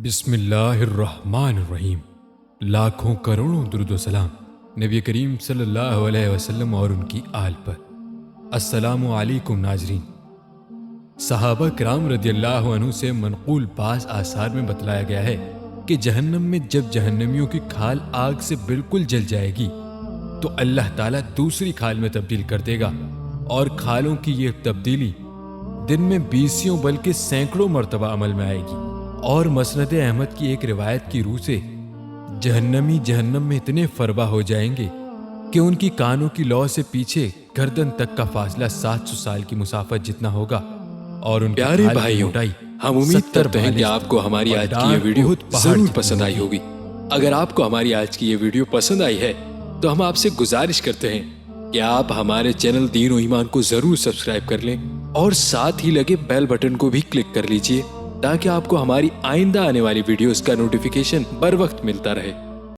بسم اللہ الرحمن الرحیم۔ لاکھوں کروڑوں درود و سلام نبی کریم صلی اللہ علیہ وسلم اور ان کی آل پر۔ السلام علیکم ناظرین۔ صحابہ کرام رضی اللہ عنہ سے منقول بعض آثار میں بتلایا گیا ہے کہ جہنم میں جب جہنمیوں کی کھال آگ سے بالکل جل جائے گی تو اللہ تعالیٰ دوسری کھال میں تبدیل کر دے گا، اور کھالوں کی یہ تبدیلی دن میں 20 بلکہ سینکڑوں مرتبہ عمل میں آئے گی۔ اور مسند احمد کی ایک روایت کی روح سے جہنمی جہنم میں اتنے فربا ہو جائیں گے کہ ان کی کانوں کی لو سے پیچھے گردن تک کا فاصلہ 700 سال کی مسافت جتنا ہوگا، اور ان پیارے بھائیوں، ہم امید کرتے ہیں کہ آپ کو ہماری آج کی یہ ویڈیو ضرور پسند آئی ہوگی۔ اگر آپ کو ہماری آج کی یہ ویڈیو پسند آئی ہے تو ہم آپ سے گزارش کرتے ہیں کہ آپ ہمارے چینل دین و ایمان کو ضرور سبسکرائب کر لیں اور ساتھ ہی لگے بیل بٹن کو بھی کلک کر لیجئے تاکہ آپ کو ہماری آئندہ آنے والی ویڈیوز کا نوٹیفیکیشن بر وقت ملتا رہے۔